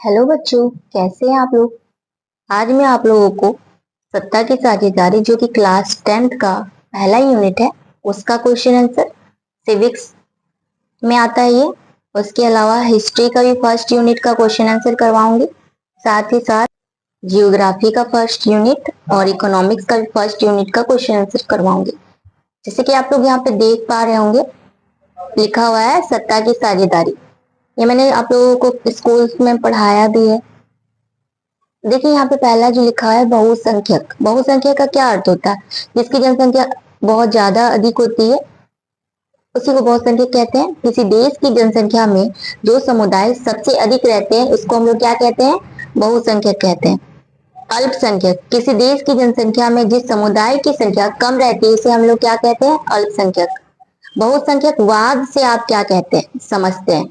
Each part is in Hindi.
हेलो बच्चों, कैसे हैं आप लोग। आज मैं आप लोगों को सत्ता की साझेदारी जो कि क्लास 10th का पहला यूनिट है उसका क्वेश्चन आंसर सिविक्स में आता है ये। उसके अलावा हिस्ट्री का भी फर्स्ट यूनिट का क्वेश्चन आंसर करवाऊंगी, साथ ही साथ जियोग्राफी का फर्स्ट यूनिट और इकोनॉमिक्स का भी फर्स्ट यूनिट का क्वेश्चन आंसर करवाऊंगी। जैसे कि आप लोग यहाँ पे देख पा रहे होंगे, लिखा हुआ है सत्ता की साझेदारी। ये मैंने आप लोगों को स्कूल में पढ़ाया भी है। देखिए यहाँ पे पहला जो लिखा है बहुसंख्यक। बहुसंख्यक का क्या अर्थ होता है? जिसकी जनसंख्या बहुत ज्यादा अधिक होती है उसी को बहुसंख्यक कहते हैं। किसी देश की जनसंख्या में जो समुदाय सबसे अधिक रहते हैं उसको हम लोग क्या कहते हैं? बहुसंख्यक कहते हैं। अल्पसंख्यक, किसी देश की जनसंख्या में जिस समुदाय की संख्या कम रहती है उसे हम लोग क्या कहते हैं? अल्पसंख्यक। बहुसंख्यकवाद से आप क्या कहते हैं, समझते हैं?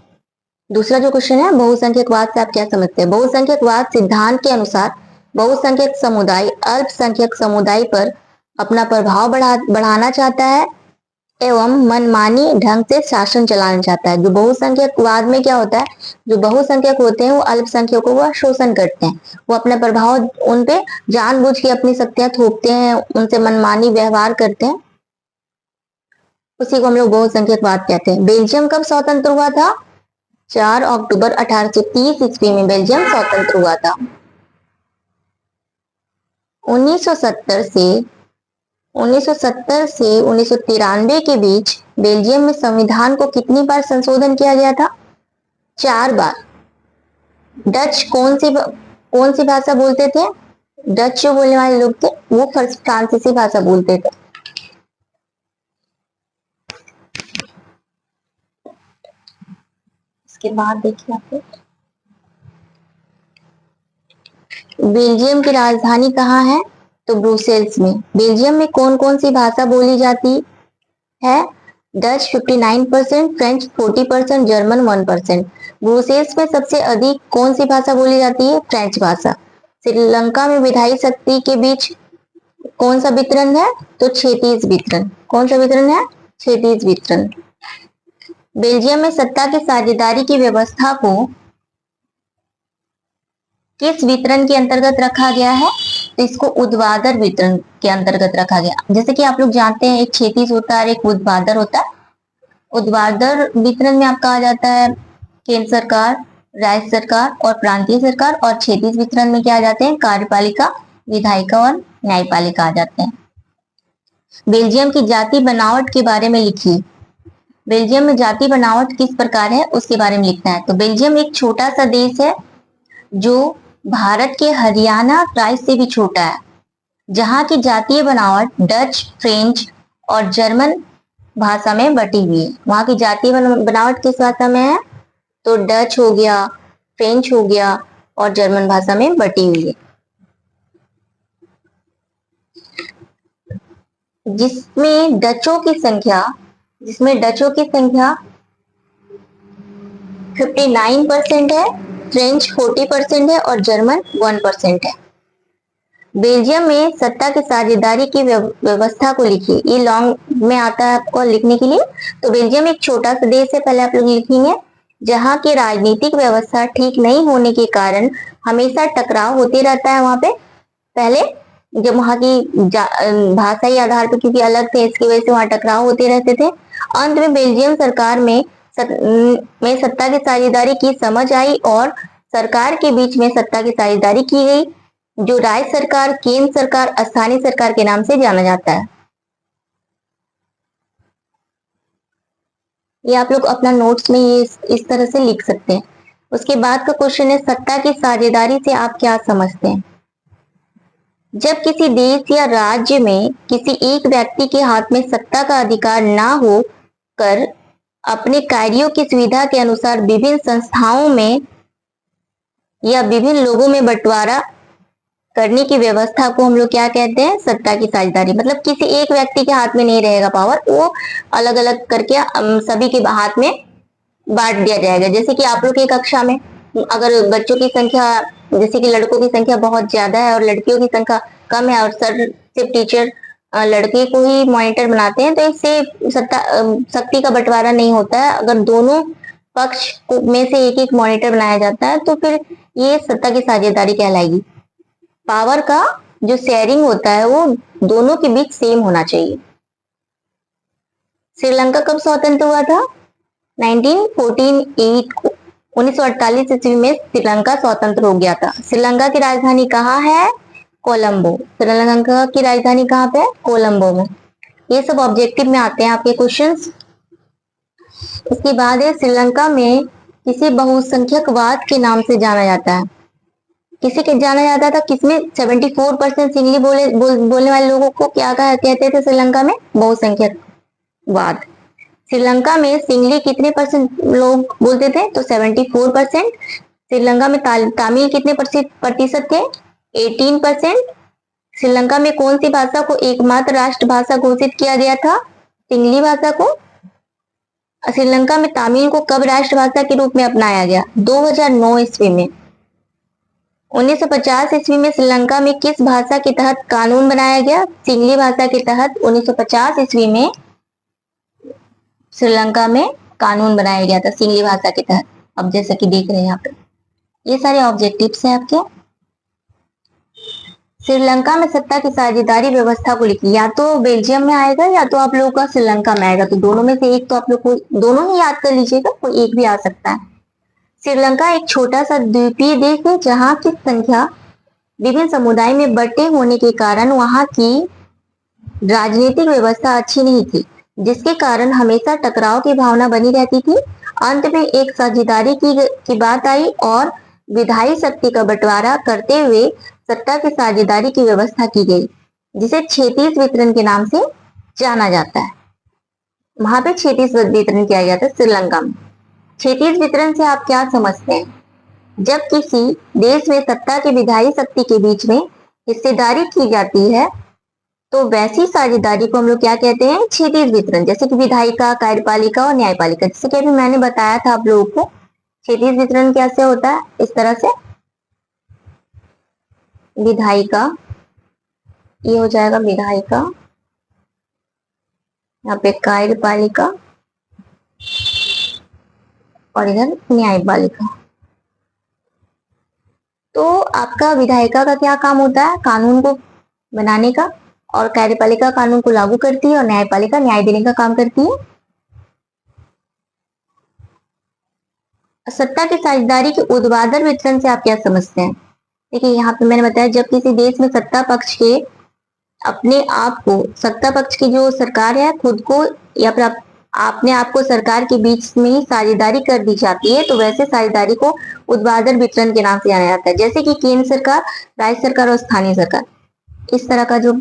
दूसरा जो क्वेश्चन है, बहुसंख्यकवाद से आप क्या समझते हैं? बहुसंख्यकवाद सिद्धांत के अनुसार बहुसंख्यक समुदाय अल्पसंख्यक समुदाय पर अपना प्रभाव बढ़ाना चाहता है एवं मनमानी ढंग से शासन चलाना चाहता है। जो बहुसंख्यकवाद में क्या होता है, जो बहुसंख्यक होते हैं वो अल्पसंख्यकों का शोषण करते हैं, वो अपना प्रभाव उन पे जानबूझ के अपनी शक्तियां थोपते हैं, उनसे मनमानी व्यवहार करते हैं, उसी को हम लोग बहुसंख्यकवाद कहते हैं। बेल्जियम कब स्वतंत्र हुआ था? 4 अक्टूबर 1830 ईस्वी में बेल्जियम स्वतंत्र हुआ था। 1970 से 1993 के बीच बेल्जियम में संविधान को कितनी बार संशोधन किया गया था? 4 बार। डच कौन सी भाषा बोलते थे? डच जो बोलने वाले लोग थे वो फ्रांसीसी भाषा बोलते थे। इसके बाद देखिए आप बेल्जियम की राजधानी कहाँ है? तो ब्रुसेल्स में। बेल्जियम में कौन कौन सी भाषा बोली जाती है? Dutch 59%, French 40%, German 1%। ब्रुसेल्स में सबसे अधिक कौन सी भाषा बोली जाती है? फ्रेंच भाषा। श्रीलंका में विधायी शक्ति के बीच कौन सा वितरण है? तो क्षैतिज वितरण। कौन सा वितरण है? क्षैतिज वितरण। बेल्जियम में सत्ता की साझेदारी की व्यवस्था को किस वितरण के अंतर्गत रखा गया है? तो इसको ऊर्ध्वाधर वितरण के अंतर्गत रखा गया। जैसे कि आप लोग जानते हैं, एक क्षैतिज होता है और एक ऊर्ध्वाधर होता है। ऊर्ध्वाधर वितरण में आपका आ जाता है केंद्र सरकार, राज्य सरकार और प्रांतीय सरकार, और क्षैतिज वितरण में क्या आ जाते हैं? कार्यपालिका, विधायिका और न्यायपालिका आ जाते हैं। बेल्जियम की जाति बनावट के बारे में लिखिए। बेल्जियम में जाति बनावट किस प्रकार है उसके बारे में लिखना है। तो बेल्जियम एक छोटा सा देश है जो भारत के हरियाणा राज्य से भी छोटा है, जहां की जातीय बनावट डच, फ्रेंच और जर्मन भाषा में बटी हुई है। वहां की जातीय बनावट किस भाषा में है? तो डच हो गया, फ्रेंच हो गया और जर्मन भाषा में बटी हुई है। जिसमें डचों की संख्या 59% है, फ्रेंच 40% है और जर्मन 1% है। बेल्जियम में सत्ता की साझेदारी की व्यवस्था को लिखिए। ये लॉन्ग में आता है आपको लिखने के लिए। तो बेल्जियम एक छोटा सा देश है, पहले आप लोग लिखेंगे, जहाँ की राजनीतिक व्यवस्था ठीक नहीं होने के कारण हमेशा टकराव होते रहता है वहां पे। पहले जब वहां की भाषाई आधार पर क्योंकि अलग थे, इसकी वजह से वहां टकराव होते रहते थे। अंत में बेल्जियम सरकार में सत्ता की साझेदारी की समझ आई और सरकार के बीच में सत्ता की साझेदारी की गई, जो राज्य सरकार, केंद्र सरकार, स्थानीय सरकार के नाम से जाना जाता है। ये आप लोग अपना नोट्स में ये इस तरह से लिख सकते हैं। उसके बाद का क्वेश्चन है, सत्ता की साझेदारी से आप क्या समझते हैं? जब किसी देश या राज्य में किसी एक व्यक्ति के हाथ में सत्ता का अधिकार ना हो कर अपने कार्यों की सुविधा के अनुसार विभिन्न संस्थाओं में या विभिन्न लोगों में बंटवारा करने की व्यवस्था को हम लोग क्या कहते हैं? सत्ता की साझेदारी। मतलब किसी एक व्यक्ति के हाथ में नहीं रहेगा पावर, वो अलग अलग करके सभी के हाथ में बांट दिया जाएगा। जैसे कि आप लोग की कक्षा में अगर बच्चों की संख्या, जैसे कि लड़कों की संख्या बहुत ज्यादा है और लड़कियों की संख्या कम है और सर सिर्फ टीचर लड़के को ही मॉनिटर बनाते हैं, तो इससे शक्ति का बंटवारा नहीं होता है। अगर दोनों पक्ष में से एक एक मॉनिटर बनाया जाता है तो फिर ये सत्ता की साझेदारी कहलाएगी। पावर का जो शेयरिंग होता है वो दोनों के बीच सेम होना चाहिए। श्रीलंका कब स्वतंत्र हुआ था? 1948 को, 1948 ईस्वी में श्रीलंका स्वतंत्र हो गया था। श्रीलंका की राजधानी कहाँ है? कोलंबो। श्रीलंका की राजधानी कहाँ पे? कोलंबो में। ये सब ऑब्जेक्टिव में आते हैं आपके क्वेश्चंस। उसके बाद है श्रीलंका में किसी बहुसंख्यकवाद के नाम से जाना जाता है। किसे के जाना जाता था? किसमें 74% सिंगली बोलने वाले लोगों को क्या कहते थे श्रीलंका में? बहुसंख्यकवाद। श्रीलंका में सिंगली कितने परसेंट लोग बोलते थे? तो 74%। श्रीलंका में तमिल कितने प्रतिशत थे? 18%। श्रीलंका में कौन सी भाषा को एकमात्र राष्ट्रभाषा घोषित किया गया था? सिंगली भाषा को। श्रीलंका में तमिल को कब राष्ट्रभाषा के रूप में अपनाया गया? 2009 ईस्वी में। 1950 ईस्वी में श्रीलंका में किस भाषा के तहत कानून बनाया गया? सिंगली भाषा के तहत 1950 ईस्वी में श्रीलंका में कानून बनाया गया था, सिंगली भाषा के तहत। अब जैसा कि देख रहे हैं यहाँ पे ये सारे ऑब्जेक्टिव्स हैं आपके। श्रीलंका में सत्ता की साझेदारी व्यवस्था को लिखिए। या तो बेल्जियम में आएगा या तो आप लोगों का श्रीलंका में आएगा, तो दोनों में से एक तो आप लोग को दोनों ही याद कर लीजिएगा, कोई एक भी आ सकता है। श्रीलंका एक छोटा सा द्वीपीय देश है जहाँ की संख्या विभिन्न समुदाय में बटे होने के कारण वहां की राजनीतिक व्यवस्था अच्छी नहीं थी, जिसके कारण हमेशा टकराव की भावना बनी रहती थी। अंत में एक साझेदारी की बात आई और विधायी शक्ति का बंटवारा करते हुए सत्ता की साझेदारी की व्यवस्था की गई, जिसे क्षेत्रीय वितरण के नाम से जाना जाता है। वहां पे क्षेत्रीय वितरण किया गया था श्रीलंका में। क्षेत्रीय वितरण से आप क्या समझते हैं? जब किसी देश में सत्ता की विधायी शक्ति के बीच में हिस्सेदारी की जाती है तो वैसी साझेदारी को हम लोग क्या कहते हैं? क्षेत्रीय वितरण। जैसे कि विधायिका, कार्यपालिका और न्यायपालिका, जैसे कि अभी मैंने बताया था आप लोगों को क्षेत्रीय वितरण कैसे होता है। इस तरह से विधायिका, ये हो जाएगा विधायिका, यहाँ पे कार्यपालिका और इधर न्यायपालिका। तो आपका विधायिका का क्या काम होता है? कानून को बनाने का, और कार्यपालिका कानून को लागू करती है और न्यायपालिका न्याय देने का काम करती है। सत्ता की साझेदारी के ऊर्ध्वाधर वितरण से आप क्या समझते हैं? देखिए यहाँ पे मैंने बताया, जब किसी देश में सत्ता पक्ष के अपने आप को, सत्ता पक्ष की जो सरकार है खुद को या फिर अपने आप को सरकार के बीच में ही साझेदारी कर दी जाती है, तो वैसे साझेदारी को ऊर्ध्वाधर वितरण के नाम से जाना जाता है। जैसे कि केंद्र सरकार, राज्य सरकार और स्थानीय सरकार, इस तरह का जो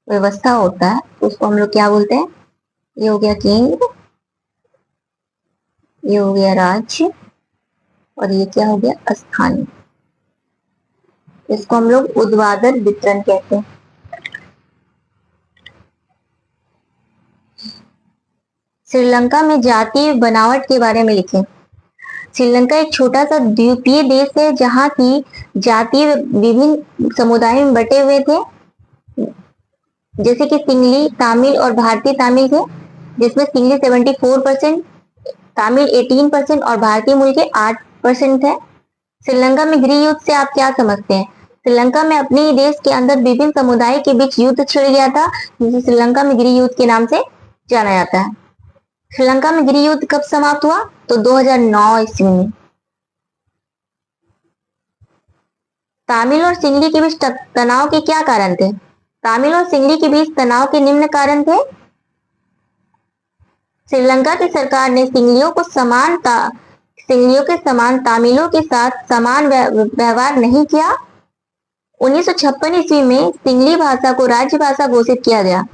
व्यवस्था होता है उसको हम लोग क्या बोलते हैं? ये हो गया केंद्र, ये हो गया राज्य और ये क्या हो गया? स्थानीय। इसको हम लोग ऊर्ध्वाधर वितरण कहते हैं। श्रीलंका में जातीय बनावट के बारे में लिखें। श्रीलंका एक छोटा सा द्वीपीय देश है जहाँ की जातीय विभिन्न समुदायों में बटे हुए थे, जैसे कि सिंगली, तमिल और भारतीय तमिल थे, जिसमें सिंगली 74%, तमिल 18% और भारतीय मूल के 8% है। श्रीलंका में गृह युद्ध से आप क्या समझते हैं? श्रीलंका में अपने ही देश के अंदर विभिन्न समुदाय के बीच युद्ध छिड़ गया था, जिसे श्रीलंका में गृह युद्ध के नाम से जाना जाता है। श्रीलंका में गृह युद्ध कब समाप्त हुआ? तो 2009 ईस्वी में। तमिल और सिंगली के बीच तनाव के क्या कारण थे? तमिल और सिंगली के बीच तनाव के निम्न कारण थे। श्रीलंका की सरकार ने सिंगलियों के समान तमिलों के साथ समान व्यवहार नहीं किया। 1956 ईस्वी में सिंगली भाषा को राज्य भाषा घोषित किया गया।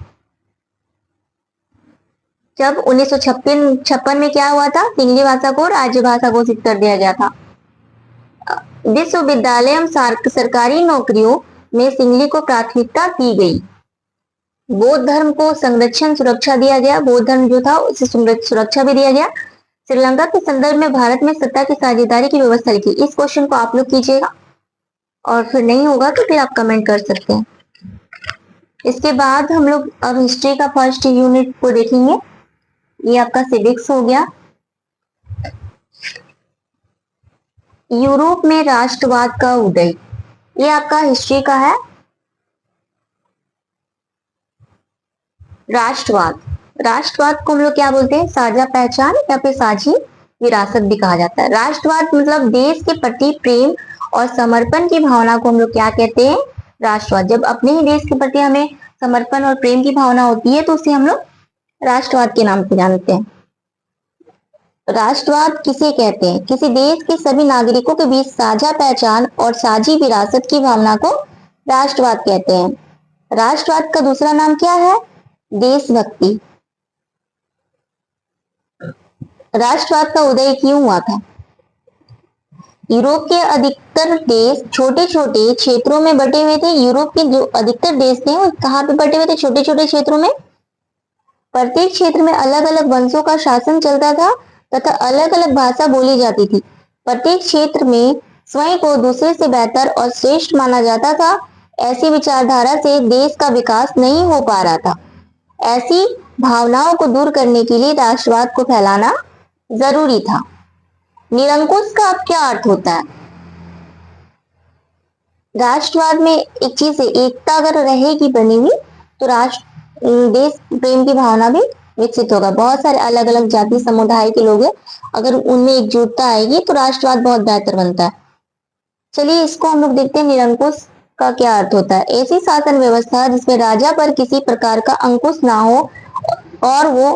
जब 1956 में क्या हुआ था? सिंगली भाषा को राज्य भाषा घोषित कर दिया गया था। विश्वविद्यालय एवं सरकारी नौकरियों में सिंगली को प्राथमिकता दी गई। बौद्ध धर्म को संरक्षण सुरक्षा दिया गया, बौद्ध धर्म जो था उसे सुरक्षा भी दिया गया। श्रीलंका के संदर्भ में भारत में सत्ता की साझेदारी की व्यवस्था लिखी। इस क्वेश्चन को आप लोग कीजिएगा और फिर नहीं होगा तो फिर आप कमेंट कर सकते हैं। इसके बाद हम लोग अब हिस्ट्री का फर्स्ट यूनिट को देखेंगे। ये आपका सिविक्स हो गया। यूरोप में राष्ट्रवाद का उदय, ये आपका हिस्ट्री का है। राष्ट्रवाद, राष्ट्रवाद को हम लोग क्या बोलते हैं, साझा पहचान या फिर साझी विरासत भी कहा जाता है। राष्ट्रवाद मतलब देश के प्रति प्रेम और समर्पण की भावना को हम लोग क्या कहते हैं, राष्ट्रवाद। जब अपने ही देश के प्रति हमें समर्पण और प्रेम की भावना होती है तो उसे हम लोग राष्ट्रवाद के नाम से जानते हैं। राष्ट्रवाद किसे कहते हैं, किसी देश के सभी नागरिकों के बीच साझा पहचान और साझी विरासत की भावना को राष्ट्रवाद कहते हैं। राष्ट्रवाद का दूसरा नाम क्या है, देशभक्ति। राष्ट्रवाद का उदय क्यों हुआ था, यूरोप के अधिकतर देश छोटे छोटे क्षेत्रों में बटे हुए थे। यूरोप के जो अधिकतर देश थे वो कहाँ पे बटे हुए थे, छोटे छोटे क्षेत्रों में। प्रत्येक क्षेत्र में अलग अलग वंशों का शासन चलता था तथा अलग अलग भाषा बोली जाती थी। प्रत्येक क्षेत्र में स्वयं को दूसरे से बेहतर और श्रेष्ठ माना जाता था। ऐसी विचारधारा से देश का विकास नहीं हो पा रहा था। ऐसी भावनाओं को दूर करने के लिए राष्ट्रवाद को फैलाना जरूरी था। निरंकुश का अब क्या अर्थ होता है, राष्ट्रवाद में एक चीज है, एकता अगर रहेगी बनी हुई तो राष्ट्र देश प्रेम की भावना भी विकसित होगा। बहुत सारे अलग अलग जाति समुदाय के लोग हैं, अगर उनमें एकजुटता आएगी तो राष्ट्रवाद बहुत बेहतर बनता है। चलिए इसको हम लोग देखते हैं, निरंकुश का क्या अर्थ होता है। ऐसी शासन व्यवस्था जिसमें राजा पर किसी प्रकार का अंकुश ना हो और वो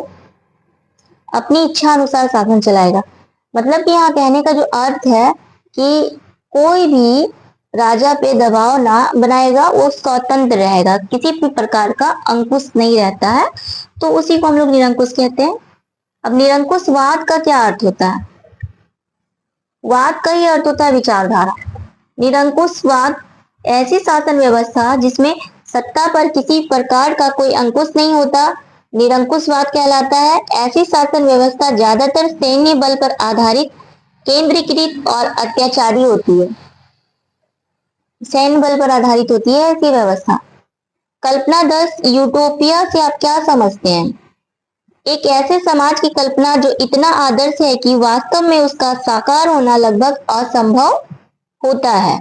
अपनी इच्छा अनुसार शासन चलाएगा। मतलब कि यहाँ कहने का जो अर्थ है कि कोई भी राजा पे दबाव ना बनाएगा, वो स्वतंत्र रहेगा, किसी भी प्रकार का अंकुश नहीं रहता है, तो उसी को हम लोग निरंकुश कहते हैं। अब निरंकुशवाद का क्या अर्थ होता है, वाद का ही अर्थ होता है विचारधारा। निरंकुशवाद ऐसी शासन व्यवस्था जिसमें सत्ता पर किसी प्रकार का कोई अंकुश नहीं होता, निरंकुशवाद कहलाता है। ऐसी शासन व्यवस्था ज्यादातर सैन्य बल पर आधारित, केंद्रीकृत और अत्याचारी होती है। सैन्य बल पर आधारित होती है ऐसी व्यवस्था। कल्पना 10 यूटोपिया से आप क्या समझते हैं, एक ऐसे समाज की कल्पना जो इतना आदर्श है कि वास्तव में उसका साकार होना लगभग असंभव होता है।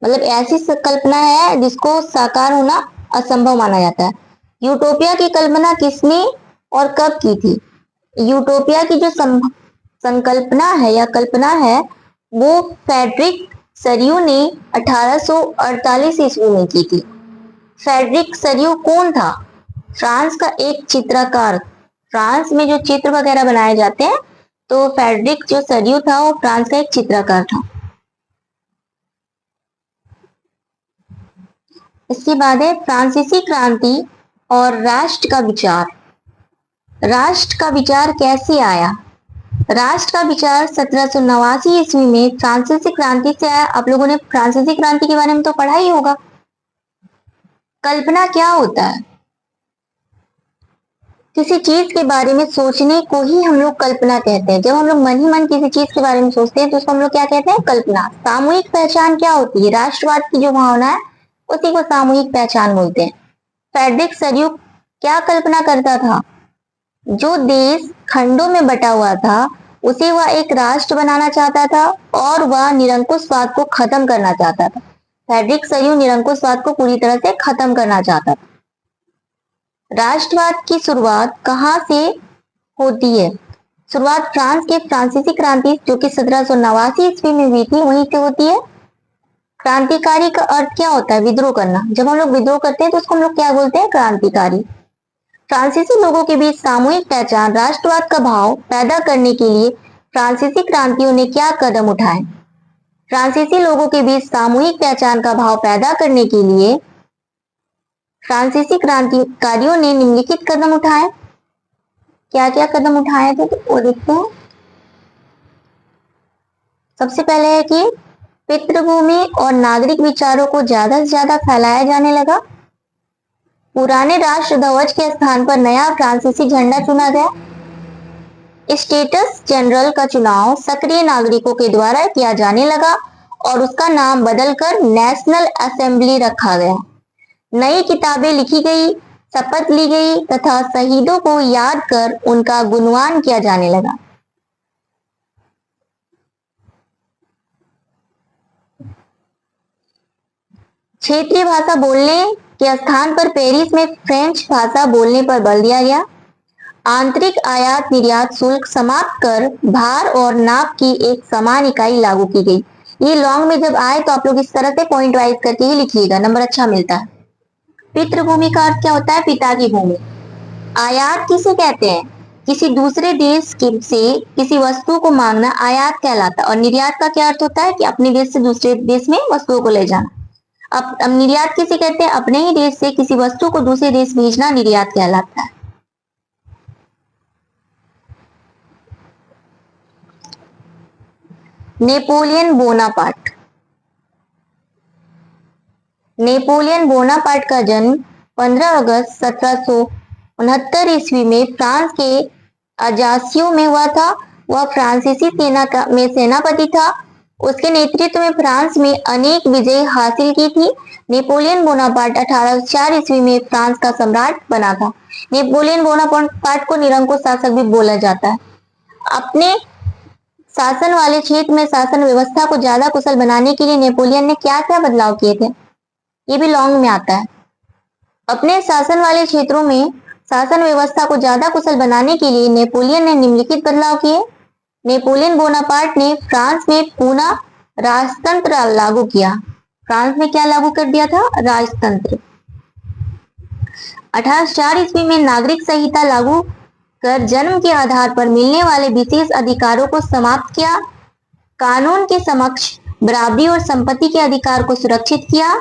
मतलब ऐसी कल्पना है जिसको साकार होना असंभव माना जाता है। यूटोपिया की कल्पना किसने और कब की थी, यूटोपिया की जो संकल्पना है या कल्पना है वो फ्रेडरिक सरियू ने 1848 ईस्वी में की थी। फ्रेडरिक सरियू कौन था, फ्रांस का एक चित्रकार। फ्रांस में जो चित्र वगैरह बनाए जाते हैं तो फ्रेडरिक जो सरियू था वो फ्रांस का एक चित्रकार था। इसके बाद है फ्रांसीसी क्रांति और राष्ट्र का विचार। राष्ट्र का विचार कैसे आया, राष्ट्र का विचार 1789 ईस्वी में फ्रांसीसी क्रांति से आया। आप लोगों ने फ्रांसीसी क्रांति के बारे में तो पढ़ा ही होगा। कल्पना क्या होता है, किसी चीज के बारे में सोचने को ही हम लोग कल्पना कहते हैं। जब हम लोग मन ही मन किसी चीज के बारे में सोचते हैं तो उसको हम लोग क्या कहते हैं, कल्पना। सामूहिक पहचान क्या होती है, राष्ट्रवाद की जो भावना है उसी को सामूहिक पहचान बोलते हैं। फ्रेडरिक सरियू क्या कल्पना करता था, जो देश खंडों में बटा हुआ था उसे वह एक राष्ट्र बनाना चाहता था और वह निरंकुशवाद को खत्म करना चाहता था। फ्रेडरिक सरियू निरंकुशवाद को पूरी तरह से खत्म करना चाहता था। राष्ट्रवाद की शुरुआत कहाँ से होती है, शुरुआत फ्रांस के फ्रांसीसी क्रांति जो कि 1789 ईस्वी में हुई थी वहीं से होती है। क्रांतिकारी का अर्थ क्या होता है, विद्रोह करना। जब हम लोग विद्रोह करते हैं तो उसको हम लोग क्या बोलते हैं, क्रांतिकारी। फ्रांसीसी लोगों के बीच सामूहिक पहचान, राष्ट्रवाद का भाव पैदा करने के लिए फ्रांसीसी क्रांतियों ने क्या कदम उठाए, फ्रांसीसी लोगों के बीच सामूहिक पहचान का भाव पैदा करने के लिए फ्रांसीसी क्रांतिकारियों ने निम्नलिखित कदम उठाए। क्या क्या कदम उठाए थे तो वो देखते हैं। सबसे पहले है कि पितृभूमि और नागरिक विचारों को ज्यादा से ज्यादा फैलाया जाने लगा। पुराने राष्ट्र ध्वज के स्थान पर नया फ्रांसीसी झंडा चुना गया। स्टेटस जनरल का चुनाव सक्रिय नागरिकों के द्वारा किया जाने लगा और उसका नाम बदलकर नेशनल असेंबली रखा गया। नई किताबें लिखी गई, शपथ ली गई तथा शहीदों को याद कर उनका गुणगान किया जाने लगा। क्षेत्रीय भाषा बोलने के स्थान पर पेरिस में फ्रेंच भाषा बोलने पर बल दिया गया। आंतरिक आयात निर्यात शुल्क समाप्त कर भार और नाप की एक समान इकाई लागू की गई। ये लॉन्ग में जब आए तो आप लोग इस तरह से पॉइंट वाइज करके ही लिखिएगा, नंबर अच्छा मिलता है। पितृभूमि का अर्थ क्या होता है? पिता की भूमि। आयात किसे कहते हैं? किसी दूसरे देश से किसी वस्तु को मांगना आयात कहलाता है। और निर्यात का क्या अर्थ होता है? कि अपने देश से दूसरे देश में वस्तुओं को ले जाना। अब निर्यात किसे कहते हैं? अपने ही देश से किसी वस्तु को दूसरे देश भेजना निर्यात कहलाता है। Napoleon Bonaparte. नेपोलियन बोनापार्ट का जन्म 15 अगस्त 1769 ईस्वी में फ्रांस के अजासियों में हुआ था। वह फ्रांसीसी सेना में सेनापति था। उसके नेतृत्व में फ्रांस में अनेक विजय हासिल की थी। नेपोलियन बोनापार्ट 1804 ईस्वी में फ्रांस का सम्राट बना था। नेपोलियन बोनापार्ट को निरंकुश शासक भी बोला जाता है। अपने शासन वाले क्षेत्र में शासन व्यवस्था को ज्यादा कुशल बनाने के लिए नेपोलियन ने क्या क्या बदलाव किए थे? ये भी लॉन्ग में आता है। अपने शासन वाले क्षेत्रों में शासन व्यवस्था को ज्यादा कुशल बनाने के लिए नेपोलियन ने निम्नलिखित बदलाव किए। नेपोलियन बोनापार्ट ने फ्रांस में पुनः राजतंत्र लागू किया। फ्रांस में क्या लागू कर दिया था? राजतंत्र। 1804 ईस्वी में नागरिक संहिता लागू कर जन्म के आधार पर मिलने वाले विशेष अधिकारों को समाप्त किया। कानून के समक्ष बराबरी और संपत्ति के अधिकार को सुरक्षित किया।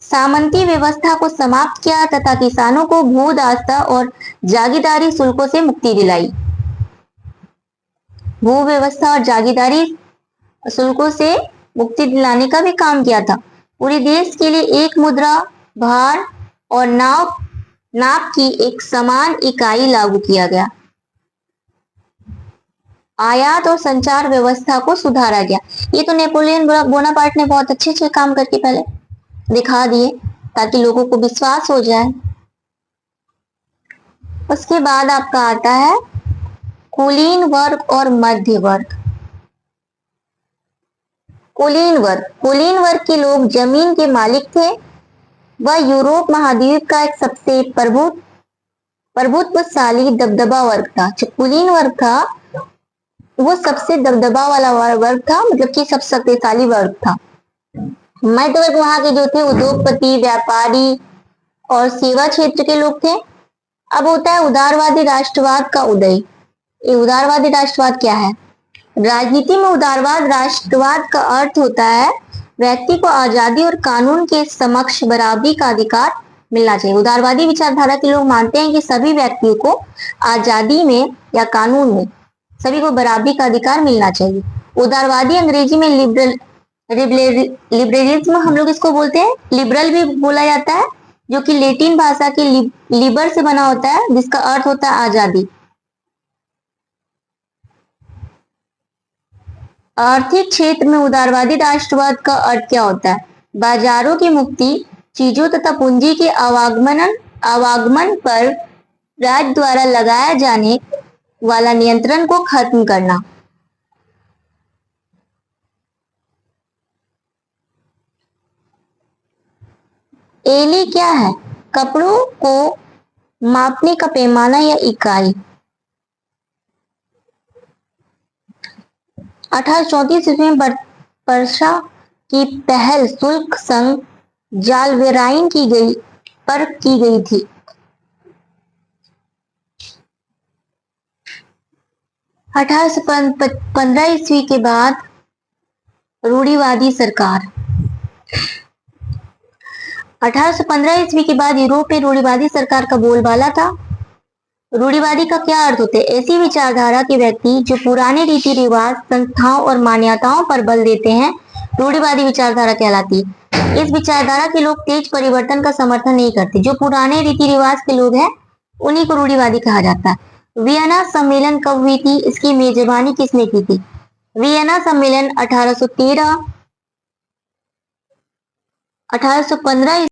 सामंती व्यवस्था को समाप्त किया तथा किसानों को भू दास्ता और जागीरदारी शुल्कों से मुक्ति दिलाई। भू व्यवस्था और जागीरदारी शुल्कों से मुक्ति दिलाने का भी काम किया था। पूरे देश के लिए एक मुद्रा, भार और नाप की एक समान इकाई लागू किया गया। आयात और संचार व्यवस्था को सुधारा गया। ये तो नेपोलियन बोनापार्ट ने बहुत अच्छे काम करके पहले दिखा दिए ताकि लोगों को विश्वास हो जाए। उसके बाद आपका आता है कुलीन वर्ग और मध्य वर्ग। कुलीन वर्ग के लोग जमीन के मालिक थे। वह यूरोप महाद्वीप का एक सबसे प्रभुत्वशाली दबदबा वर्ग था। जो कुलीन वर्ग था वो सबसे दबदबा वाला वर्ग था, मतलब कि सबसे शक्तिशाली वर्ग था। मध्य वर्ग वहां के जो थे उद्योगपति, व्यापारी और सेवा क्षेत्र के लोग थे। अब होता है उदारवादी राष्ट्रवाद का उदय। ये उदारवादी राष्ट्रवाद क्या है? राजनीति में उदारवाद राष्ट्रवाद का अर्थ होता है व्यक्ति को आजादी और कानून के समक्ष बराबरी का अधिकार मिलना चाहिए। उदारवादी विचारधारा के लोग मानते हैं कि सभी व्यक्तियों को आजादी में या कानून में सभी को बराबरी का अधिकार मिलना चाहिए। उदारवादी अंग्रेजी में लिबरलिज्म हम लोग इसको बोलते हैं। लिबरल भी बोला जाता है, जो कि लैटिन भाषा के लिबर से बना होता है, जिसका अर्थ होता है आजादी। आर्थिक क्षेत्र में उदारवादी राष्ट्रवाद का अर्थ क्या होता है? बाजारों की मुक्ति, चीजों तथा पूंजी के आवागमन पर राज्य द्वारा लगाया जाने वाला नियंत्रण को खत्म करना। एली क्या है? कपड़ों को मापने का पैमाना या इकाई। 1834 ईस्वी में वर्षा की पहल शुल्क संघ जालवेराइन की गई थी। 1815 ईस्वी के बाद रूढ़िवादी सरकार। 1815 ईस्वी के बाद यूरोप में रूढ़िवादी सरकार का बोलबाला था। रूढ़िवादी का क्या अर्थ होता है? ऐसी विचारधारा के व्यक्ति जो पुराने रीति रिवाज, संस्थाओं और मान्यताओं पर बल देते हैं, रूढ़िवादी विचारधारा कहलाती है। इस विचारधारा के लोग तेज परिवर्तन का समर्थन नहीं करते। जो पुराने रीति रिवाज के लोग हैं उन्हीं को रूढ़िवादी कहा जाता है। वियना सम्मेलन कब हुई थी? इसकी मेजबानी किसने की थी? वियना सम्मेलन 1813 1815